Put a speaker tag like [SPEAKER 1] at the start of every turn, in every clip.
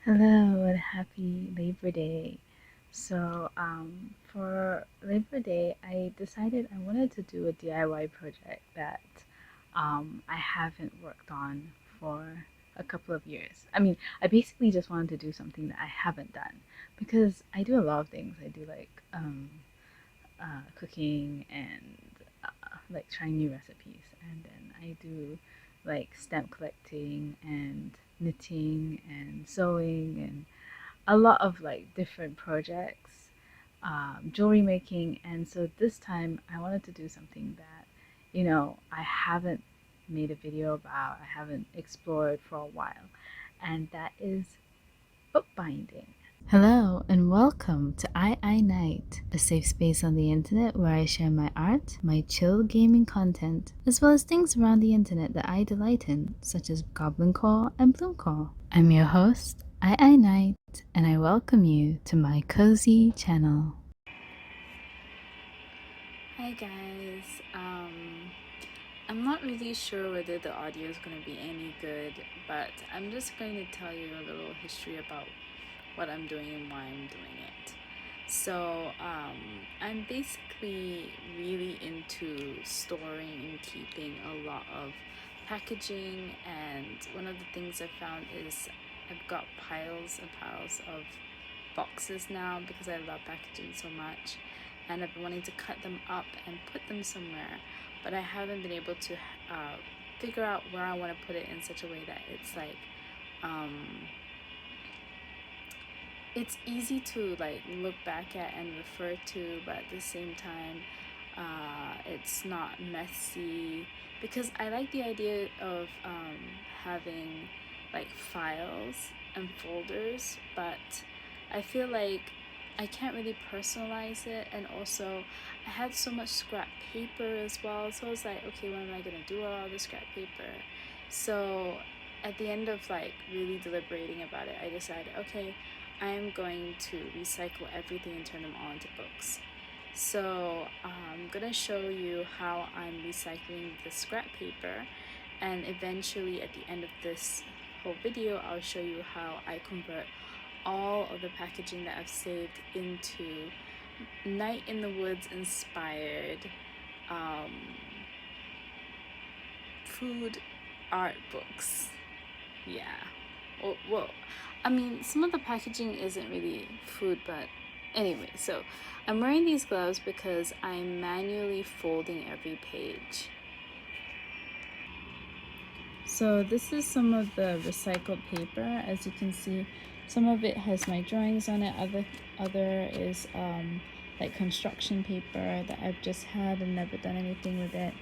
[SPEAKER 1] Hello and happy Labor Day. For Labor Day, I decided I wanted to do a DIY project that I haven't worked on for a couple of years. I basically just wanted to do something that I haven't done because I do a lot of things. I do cooking and like trying new recipes, and then I do like stamp collecting and knitting and sewing and a lot of like different projects, jewelry making. And so this time I wanted to do something that, I haven't made a video about, I haven't explored for a while, and that is bookbinding. Hello and welcome to I Night, a safe space on the internet where I share my art, my chill gaming content, as well as things around the internet that I delight in, such as Goblin Core and Bloom Core. I'm your host, I Night, and I welcome you to my cozy channel. Hi guys, I'm not really sure whether the audio is going to be any good, but I'm just going to tell you a little history about what I'm doing and why I'm doing it. I'm basically really into storing and keeping a lot of packaging, and one of the things I found is I've got piles and piles of boxes now because I love packaging so much, and I've been wanting to cut them up and put them somewhere, but I haven't been able to figure out where I want to put it in such a way that it's like it's easy to like look back at and refer to, but at the same time it's not messy, because I like the idea of having like files and folders, but I feel like I can't really personalize it, and also I had so much scrap paper as well, so I was like, okay, what am I gonna do with all the scrap paper? So at the end of like really deliberating about it, I decided, okay, I'm going to recycle everything and turn them all into books. So I'm gonna show you how I'm recycling the scrap paper, and eventually at the end of this whole video I'll show you how I convert all of the packaging that I've saved into Night in the Woods inspired food art books. Yeah. Well, some of the packaging isn't really food, but anyway, so I'm wearing these gloves because I'm manually folding every page. So this is some of the recycled paper. As you can see, some of it has my drawings on it. Other is like construction paper that I've just had and never done anything with it.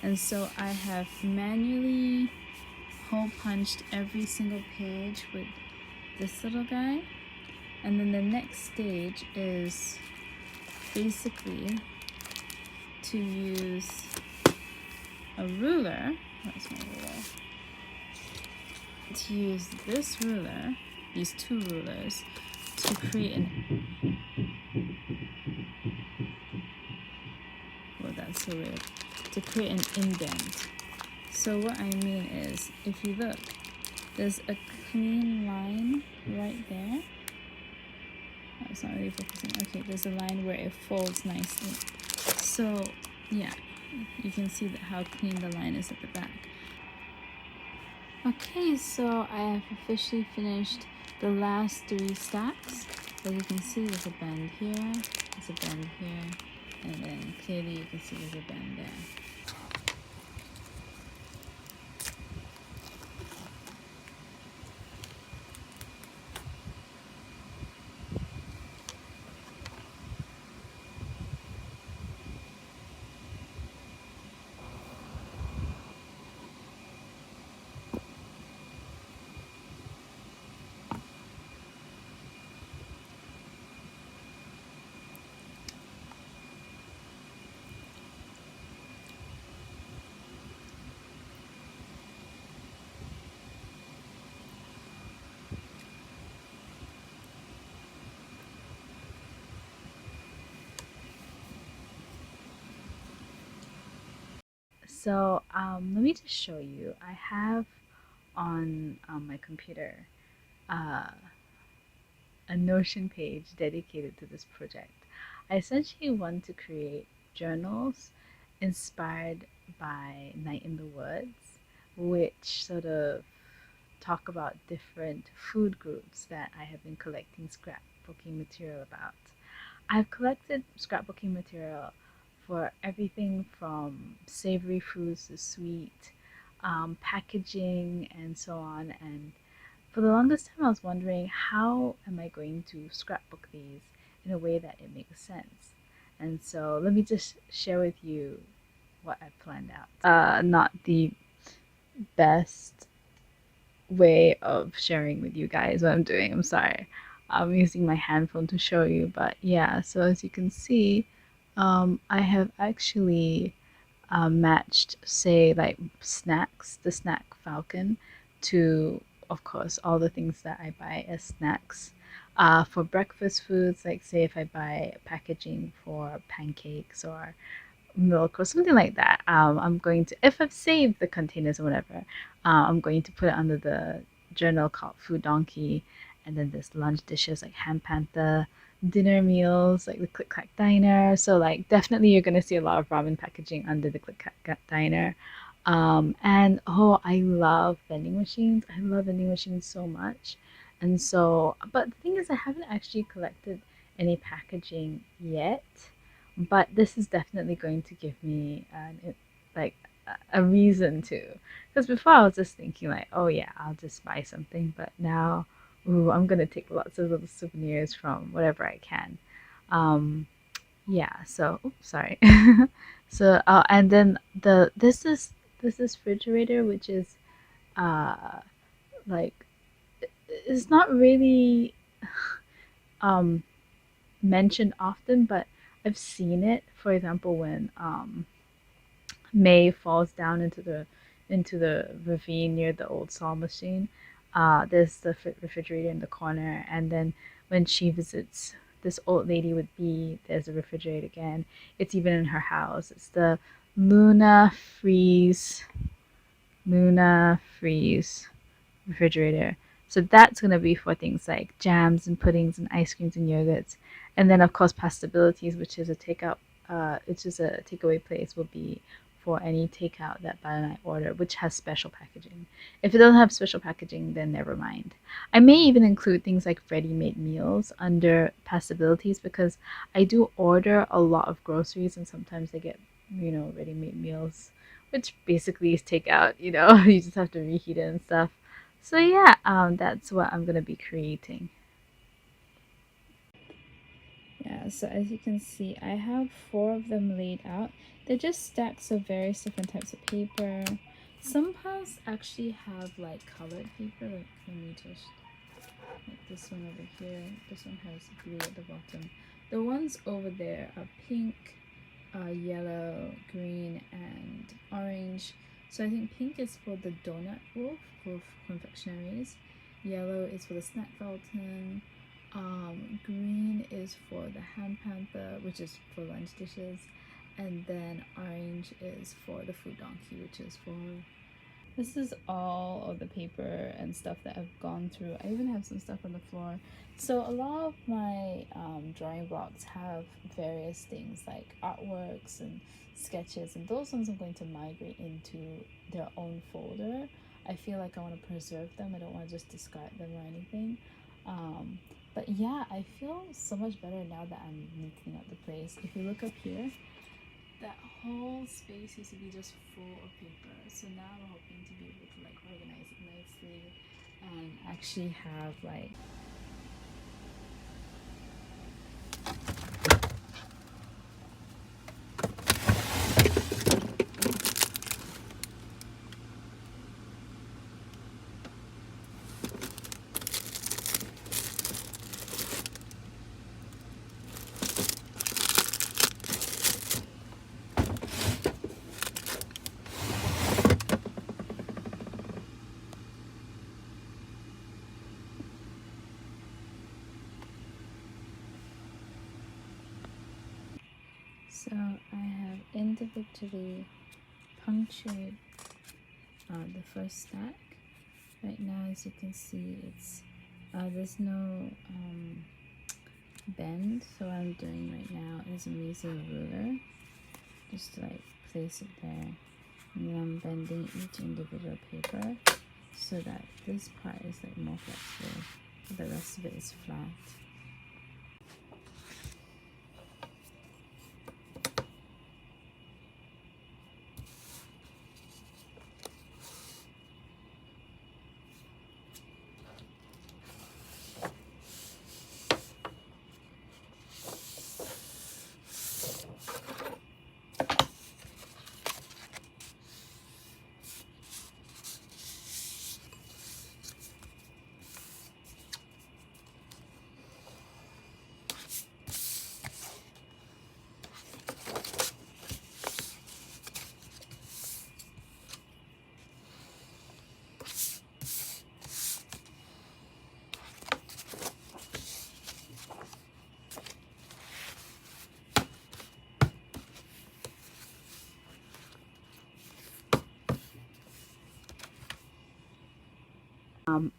[SPEAKER 1] And so I have manually hole punched every single page with this little guy. And then the next stage is basically to use a ruler. Where's my ruler? To use this ruler, these two rulers, to create an... Well, that's so weird. To create an indent. So what I mean is, if you look, there's a clean line right there. Oh, it's not really focusing. Okay, there's a line where it folds nicely. So yeah, you can see how clean the line is at the back. Okay, so I have officially finished the last 3 stacks. As you can see, there's a bend here, there's a bend here, and then clearly you can see there's a bend there. So let me just show you. I have on my computer
[SPEAKER 2] a Notion page dedicated to this project. I essentially want to create journals inspired by Night in the Woods, which sort of talk about different food groups that I have been collecting scrapbooking material about. I've collected scrapbooking material for everything from savory foods to sweet, packaging, and so on. And for the longest time, I was wondering how am I going to scrapbook these in a way that it makes sense. And so let me just share with you what I planned out. Not the best way of sharing with you guys what I'm doing. I'm sorry. I'm using my handphone to show you, but yeah. So as you can see, I have actually matched, say, like snacks, the snack falcon, to, of course, all the things that I buy as snacks. For breakfast foods, like say if I buy packaging for pancakes or milk or something like that, I'm going to, if I've saved the containers or whatever, I'm going to put it under the journal called Food Donkey. And then there's lunch dishes like Ham Panther, dinner meals like the Click Clack Diner. So like definitely you're gonna see a lot of ramen packaging under the Click Clack Diner. And oh, I love vending machines. I love vending machines so much. And so, but the thing is, I haven't actually collected any packaging yet. But this is definitely going to give me like a reason to. Because before I was just thinking like, oh yeah, I'll just buy something. But now, ooh, I'm gonna take lots of little souvenirs from whatever I can. Um, yeah. So, oops, sorry. So, and then this is refrigerator, which is uh like it's not really um mentioned often, but I've seen it. For example, when May falls down into the ravine near the old saw machine, there's the refrigerator in the corner, and then when she visits this old lady with B, there's a refrigerator again. It's even in her house. It's the Luna Freeze refrigerator. So that's going to be for things like jams and puddings and ice creams and yogurts. And then, of course, Pastabilities, which is a takeout, which is a takeaway place, will be for any takeout that Belle and I order, which has special packaging. If it doesn't have special packaging, then never mind. I may even include things like ready-made meals under Pastabilities because I do order a lot of groceries and sometimes they get, ready-made meals, which basically is takeout, you just have to reheat it and stuff. So yeah, that's what I'm gonna be creating.
[SPEAKER 1] Yeah, so as you can see, I have four of them laid out. They're just stacks of various different types of paper. Some piles actually have like colored paper, like let me just, like this one over here. This one has blue at the bottom. The ones over there are pink, yellow, green, and orange. So I think pink is for the donut wolf confectionaries. Yellow is for the snack fountain. Green is for the ham panther, which is for lunch dishes, and then orange is for the food donkey, which is for. This is all of the paper and stuff that I've gone through. I even have some stuff on the floor. So a lot of my drawing blocks have various things like artworks and sketches, and those ones I'm going to migrate into their own folder. I feel like I want to preserve them. I don't want to just discard them or anything. Um, but yeah, I feel so much better now that I'm neatening up the place. If you look up here, that whole space used to be just full of paper. So now I'm hoping to be able to like organize it nicely and actually have like. So I have individually punctured the first stack. Right now, as you can see, it's There's no bend, so what I'm doing right now is I'm using a ruler just to like place it there, and then I'm bending each individual paper so that this part is like more flexible, but the rest of it is flat.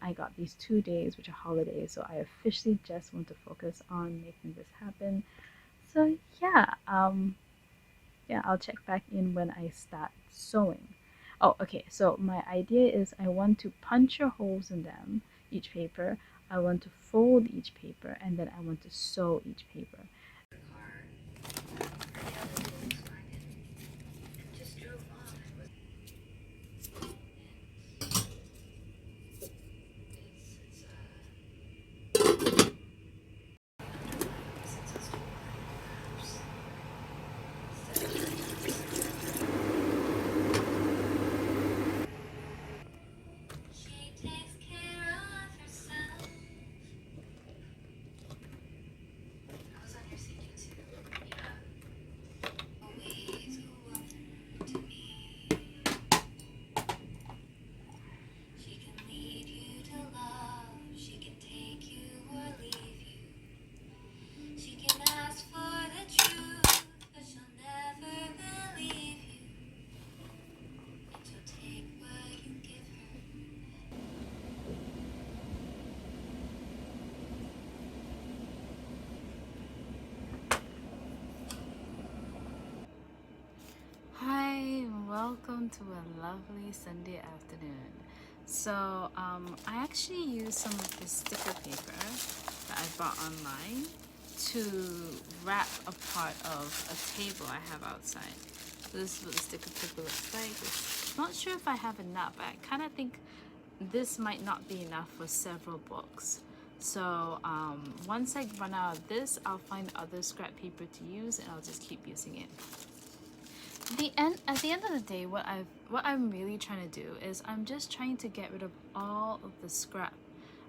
[SPEAKER 1] I got these 2 days, which are holidays, so I officially just want to focus on making this happen. So yeah, I'll check back in when I start sewing. Oh, okay. So my idea is I want to puncture holes in them, each paper. I want to fold each paper, and then I want to sew each paper. Hi, welcome to a lovely Sunday afternoon. So, I actually used some of this sticker paper that I bought online to wrap a part of a table I have outside. So this is what the sticker paper looks like. I'm not sure if I have enough. I kind of think this might not be enough for several books. So once I run out of this, I'll find other scrap paper to use and I'll just keep using it. At the end of the day, what I'm really trying to do is I'm just trying to get rid of all of the scrap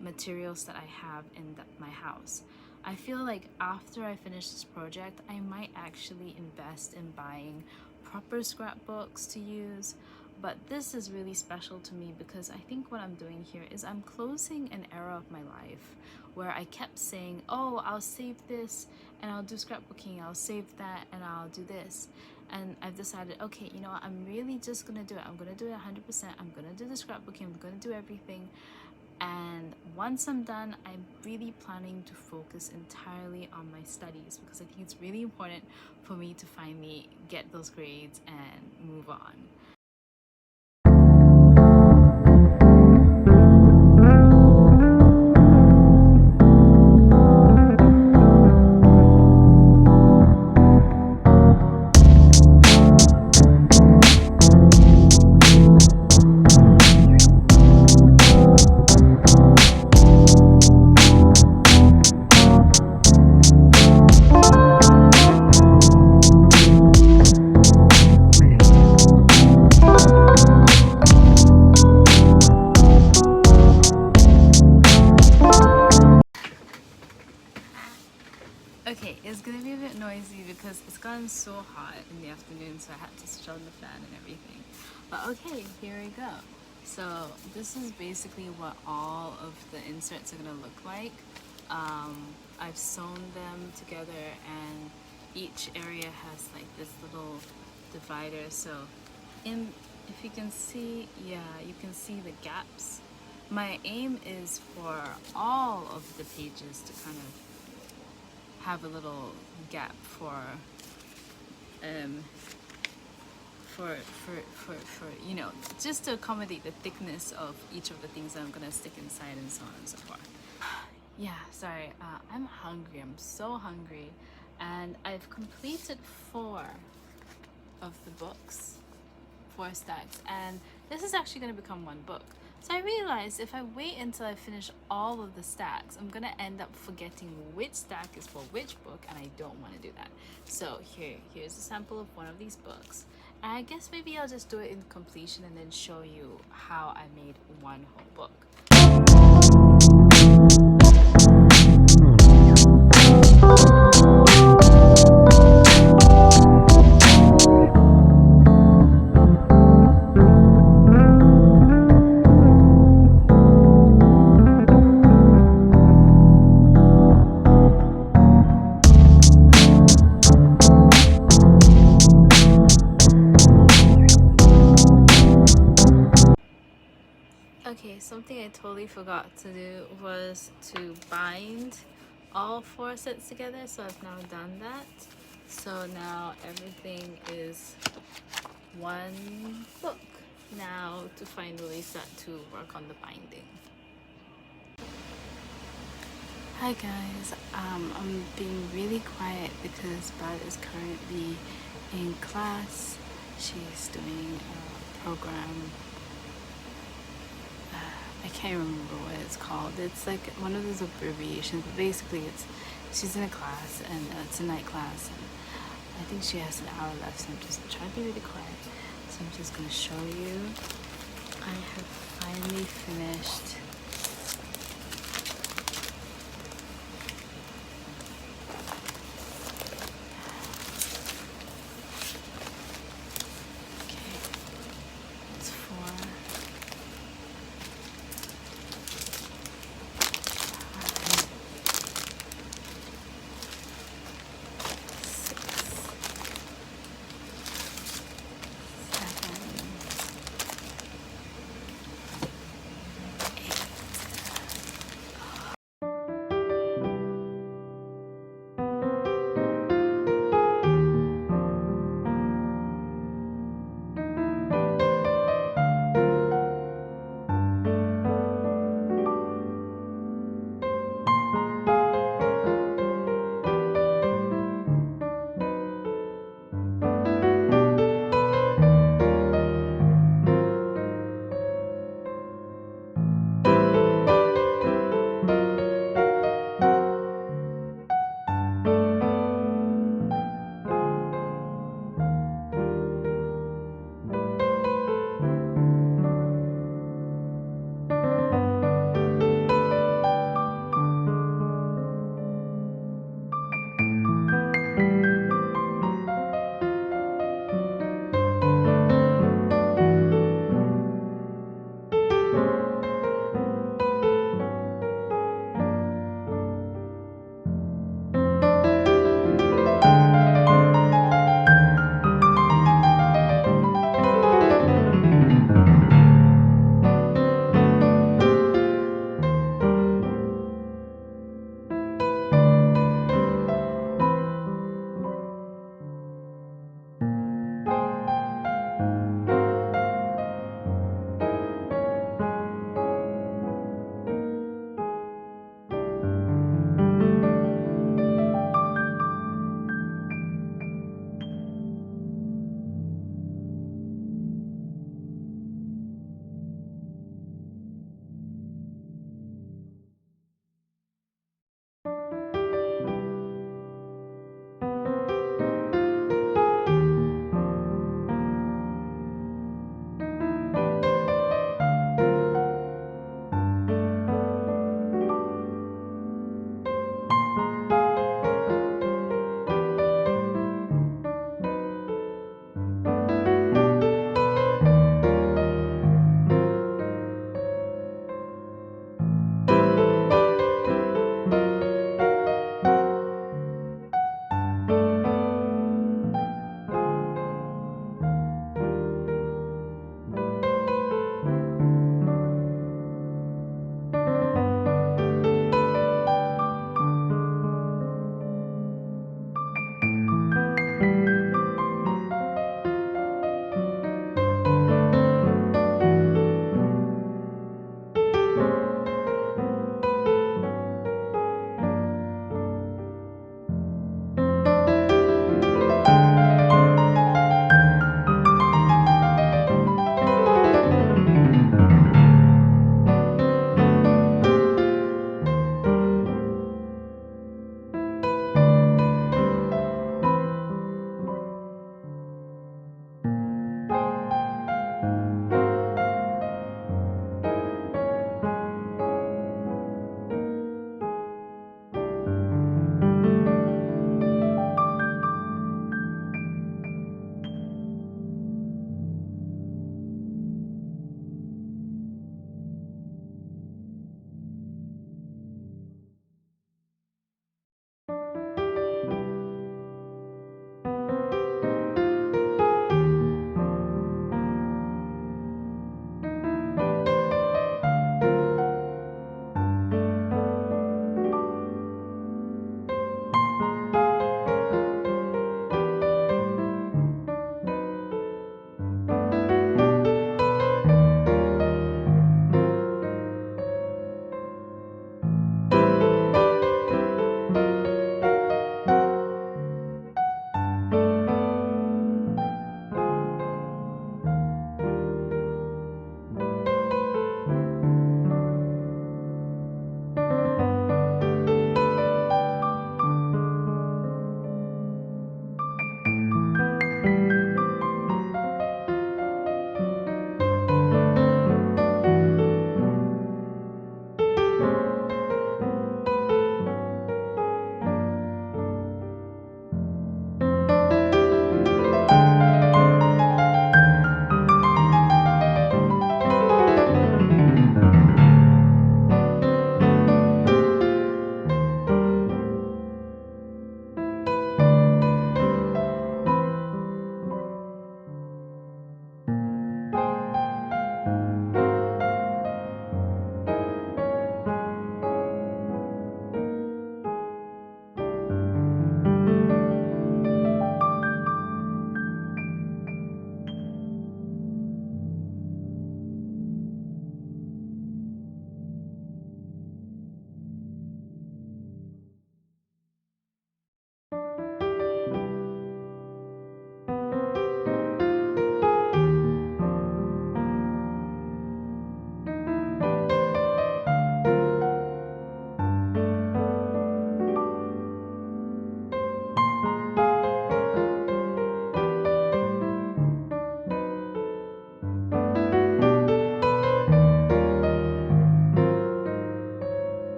[SPEAKER 1] materials that I have in my house. I feel like after I finish this project, I might actually invest in buying proper scrapbooks to use. But this is really special to me because I think what I'm doing here is I'm closing an era of my life where I kept saying, oh, I'll save this and I'll do scrapbooking, I'll save that and I'll do this. And I've decided, okay, you know what, I'm really just gonna do it. I'm gonna do it 100%. I'm gonna do the scrapbooking, I'm gonna do everything. And once I'm done, I'm really planning to focus entirely on my studies because I think it's really important for me to finally get those grades and move on. Okay, it's gonna be a bit noisy because it's gotten so hot in the afternoon, so I had to switch on the fan and everything. But okay, here we go. So this is basically what all of the inserts are gonna look like. I've sewn them together, and each area has like this little divider. So, if you can see, yeah, you can see the gaps my aim is for all of the pages to kind of have a little gap um, for you know, just to accommodate the thickness of each of the things that I'm gonna stick inside and so on and so forth. Yeah, sorry, I'm hungry. I'm so hungry, and I've completed 4 of the books, 4 stacks, and this is actually going to become 1 book. So I realized if I wait until I finish all of the stacks, I'm going to end up forgetting which stack is for which book, and I don't want to do that. So here's a sample of one of these books. And I guess maybe I'll just do it in completion and then show you how I made one whole book. Okay, something I totally forgot to do was to bind all 4 sets together, so I've now done that. So now everything is 1 book. Now to finally start to work on the binding. Hi guys, I'm being really quiet because Bud is currently in class. She's doing a program. I can't remember what it's called. It's like one of those abbreviations, but basically she's in a class, and it's a night class, and I think she has an hour left, so I'm just trying to be really quiet. So I'm just gonna show you. I have finally finished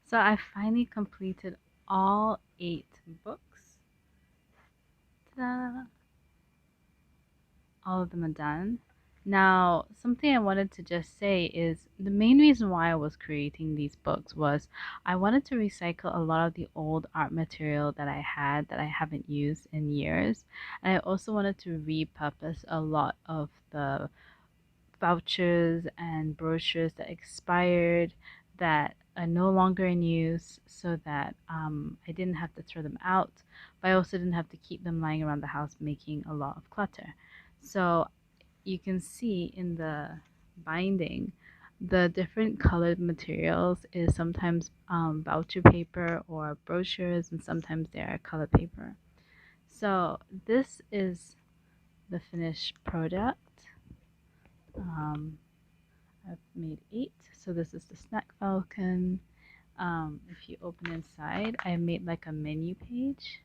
[SPEAKER 2] So I finally completed all 8 books. Ta-da! All of them are done. Now, something I wanted to just say is the main reason why I was creating these books was I wanted to recycle a lot of the old art material that I had that I haven't used in years. And I also wanted to repurpose a lot of the vouchers and brochures that expired that are no longer in use so that I didn't have to throw them out, but I also didn't have to keep them lying around the house making a lot of clutter. So you can see in the binding the different colored materials is sometimes voucher paper or brochures, and sometimes they are color paper. So this is the finished product. Um, I've made 8. So this is the snack falcon. If you open inside, I made like a menu page.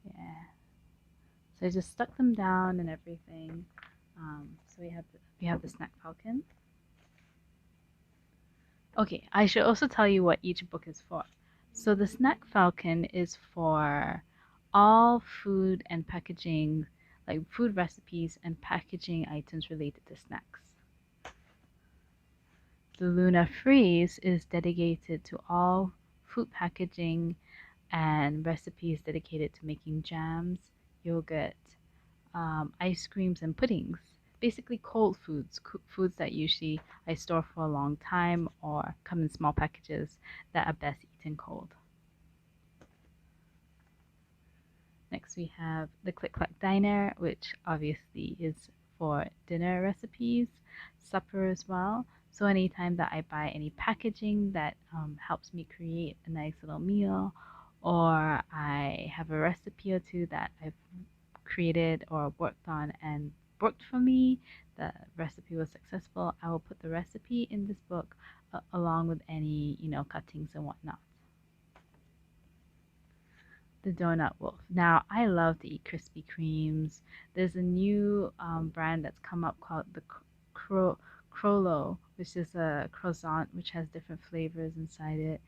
[SPEAKER 2] Yeah. So I just stuck them down and everything. So we have the snack falcon. Okay, I should also tell you what each book is for. So the snack falcon is for all food and packaging, like food recipes and packaging items related to snacks. The Luna Freeze is dedicated to all food packaging and recipes dedicated to making jams, yogurt, ice creams, and puddings. Basically, cold foods, foods that usually I store for a long time or come in small packages that are best eaten cold. Next, we have the Click Clack Diner, which obviously is for dinner recipes, supper as well. So, anytime that I buy any packaging that helps me create a nice little meal, or I have a recipe or two that I've created or worked on and worked for me, the recipe was successful, I will put the recipe in this book along with any, cuttings and whatnot. The Donut Wolf. Now, I love to eat Krispy Kremes. There's a new brand that's come up called the Crollo, which is a croissant which has different flavors inside it.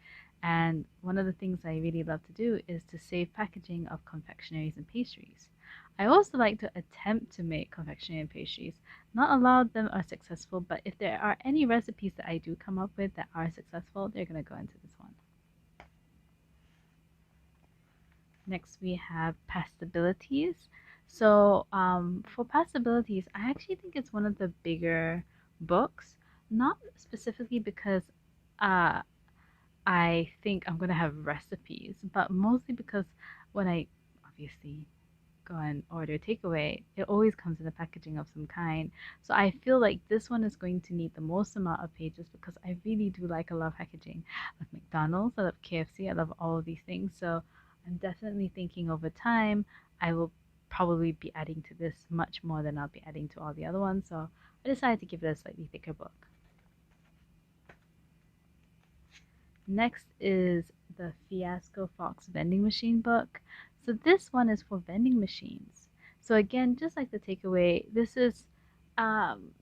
[SPEAKER 2] And one of the things I really love to do is to save packaging of confectionaries and pastries. I also like to attempt to make confectionery and pastries. Not a lot of them are successful, but if there are any recipes that I do come up with that are successful, they're going to go into this one. Next, we have Pastabilities. So, for Pastabilities, I actually think it's one of the bigger books, not specifically because uh, I think I'm going to have recipes, but mostly because when I obviously go and order takeaway, it always comes in a packaging of some kind. So I feel like this one is going to need the most amount of pages because I really do like a lot of packaging. I love McDonald's, I love KFC, I love all of these things. So I'm definitely thinking over time I will probably be adding to this much more than I'll be adding to all the other ones. So I decided to give it a slightly thicker book. Next is the Fiasco Fox vending machine book. So this one is for vending machines. So again, just like the takeaway, this is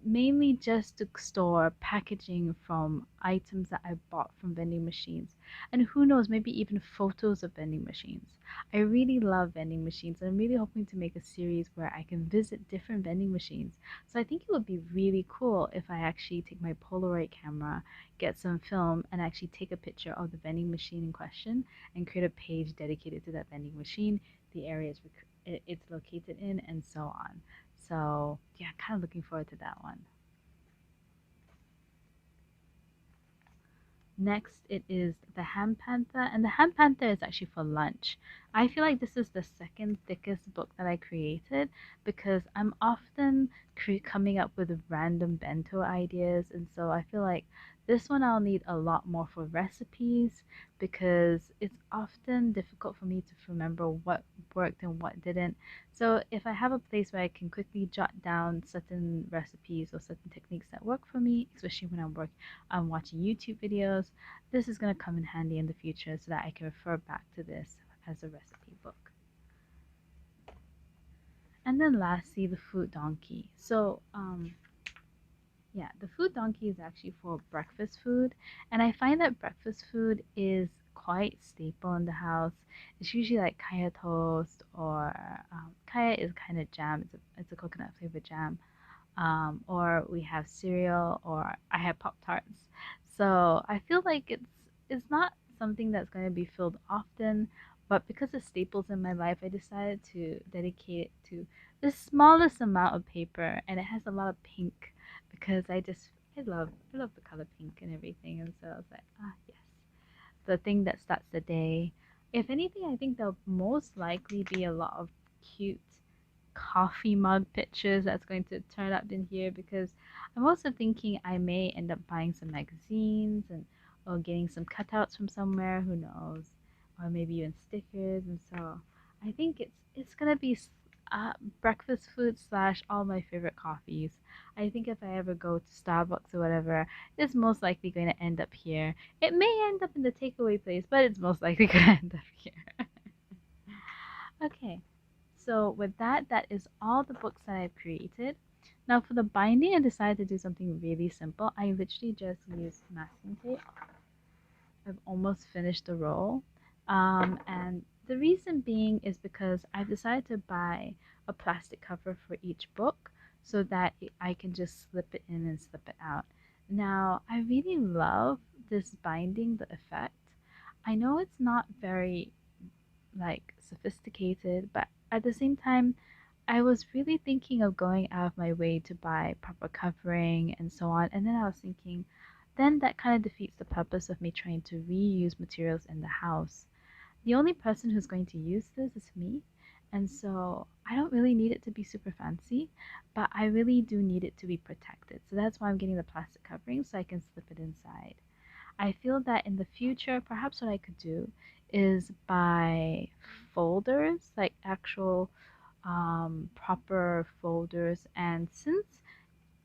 [SPEAKER 2] mainly just to store packaging from items that I bought from vending machines. And who knows, maybe even photos of vending machines. I really love vending machines. And I'm really hoping to make a series where I can visit different vending machines. So I think it would be really cool if I actually take my Polaroid camera, get some film, and actually take a picture of the vending machine in question and create a page dedicated to that vending machine, the areas it's located in, and so on. So, yeah, kind of looking forward to that one. Next, it is the Ham Panther, and the Ham Panther is actually for lunch. I feel like this is the second thickest book that I created because I'm often coming up with random bento ideas, and so I feel like this one I'll need a lot more for recipes because it's often difficult for me to remember what worked and what didn't. So if I have a place where I can quickly jot down certain recipes or certain techniques that work for me, especially when I'm watching YouTube videos, this is going to come in handy in the future so that I can refer back to this as a recipe book. And then lastly, the food donkey. So Yeah, the food donkey is actually for breakfast food, and I find that breakfast food is quite staple in the house. It's usually like kaya toast or kaya is kind of jam. It's a coconut flavored jam. Or we have cereal, or I have Pop Tarts. So I feel like it's not something that's going to be filled often, but because it's staples in my life, I decided to dedicate it to the smallest amount of paper, and it has a lot of pink because I love the color pink and everything, and so I was like, ah yes, the thing that starts the day. If anything, I think there'll most likely be a lot of cute coffee mug pictures that's going to turn up in here because I'm also thinking I may end up buying some magazines and or getting some cutouts from somewhere, who knows, or maybe even stickers. And so I think it's gonna be uh, breakfast food slash all my favorite coffees. I think if I ever go to Starbucks or whatever, it's most likely going to end up here. It may end up in the takeaway place, but it's most likely going to end up here. Okay, so with that, that is all the books that I've created. Now for the binding, I decided to do something really simple. I literally just used masking tape. I've almost finished the roll. And the reason being is because I've decided to buy a plastic cover for each book so that I can just slip it in and slip it out. Now, I really love this binding, the effect. I know it's not very like sophisticated, but at the same time, I was really thinking of going out of my way to buy proper covering and so on. And then I was thinking, then that kind of defeats the purpose of me trying to reuse materials in the house. The only person who's going to use this is me. And so I don't really need it to be super fancy, but I really do need it to be protected. So that's why I'm getting the plastic covering so I can slip it inside. I feel that in the future, perhaps what I could do is buy folders, like actual proper folders. And since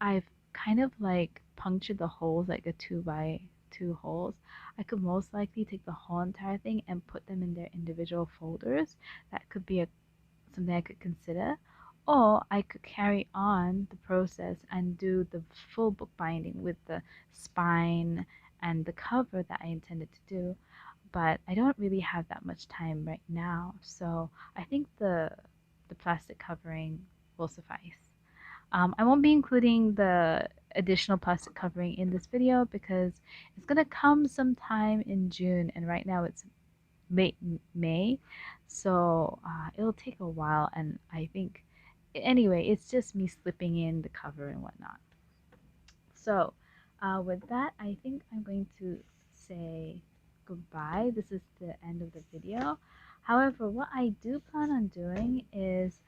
[SPEAKER 2] I've kind of like punctured the holes, like the 2 by 2 holes, I could most likely take the whole entire thing and put them in their individual folders. That could be something I could consider. Or I could carry on the process and do the full book binding with the spine and the cover that I intended to do. But I don't really have that much time right now, so I think the plastic covering will suffice. I won't be including the additional plastic covering in this video because it's gonna come sometime in June, and right now it's May, so it'll take a while, and I think anyway, it's just me slipping in the cover and whatnot. So, with that, I think I'm going to say goodbye. This is the end of the video. However, what I do plan on doing is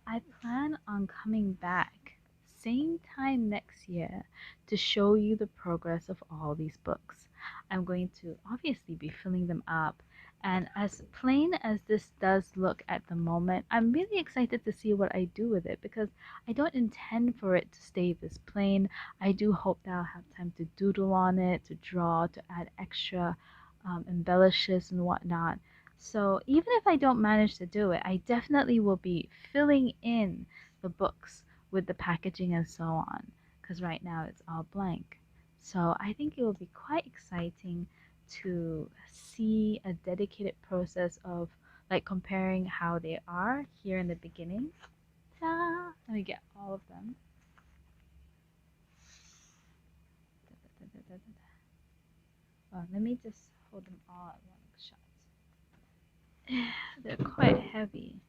[SPEAKER 2] I plan on coming back same time next year to show you the progress of all these books. I'm going to obviously be filling them up. And as plain as this does look at the moment, I'm really excited to see what I do with it because I don't intend for it to stay this plain. I do hope that I'll have time to doodle on it, to draw, to add extra embellishes and whatnot. So even if I don't manage to do it, I definitely will be filling in the books with the packaging and so on, because right now it's all blank. So I think it will be quite exciting to see a dedicated process of like comparing how they are here in the beginning. Ta! Let me get all of them. Oh, let me just hold them all at one shot. They're quite heavy.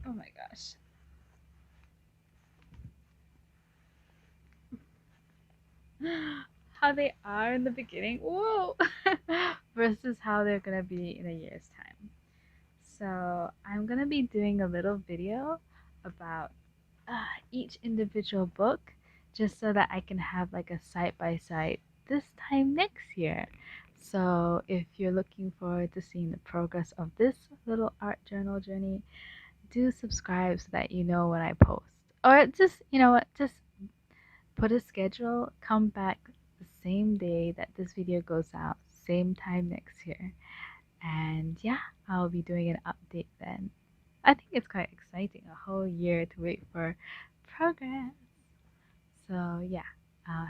[SPEAKER 2] Oh my gosh. How they are in the beginning, whoa, versus how they're gonna be in a year's time. So I'm gonna be doing a little video about each individual book just so that I can have like a side by side this time next year. So if you're looking forward to seeing the progress of this little art journal journey, do subscribe so that you know when I post. Or just, you know what, just put a schedule, come back the same day that this video goes out, same time next year. And yeah, I'll be doing an update then. I think it's quite exciting, a whole year to wait for progress. So yeah,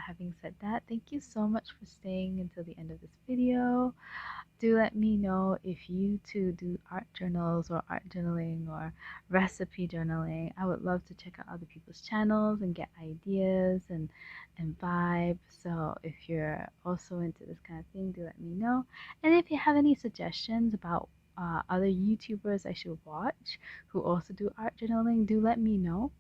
[SPEAKER 2] having said that, thank you so much for staying until the end of this video. Do let me know if you too do art journals or art journaling or recipe journaling. I would love to check out other people's channels and get ideas and vibe. So if you're also into this kind of thing, do let me know. And if you have any suggestions about other YouTubers I should watch who also do art journaling, do let me know.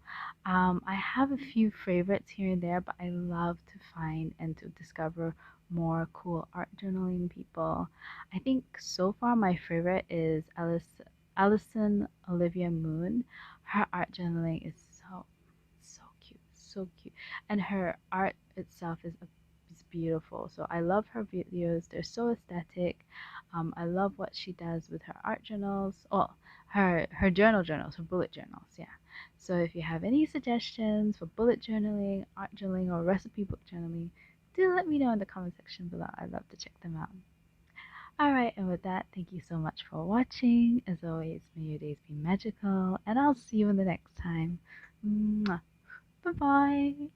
[SPEAKER 2] I have a few favorites here and there, but I love to find and to discover more cool art journaling people. I think so far my favorite is Alison Olivia Moon. Her art journaling is so cute, so cute, and her art itself is beautiful. So I love her videos. They're so aesthetic. I love what she does with her art journals. Well, her journals, her bullet journals. Yeah. So if you have any suggestions for bullet journaling, art journaling, or recipe book journaling, do let me know in the comment section below. I'd love to check them out. Alright, and with that, thank you so much for watching. As always, may your days be magical, and I'll see you in the next time. Bye bye.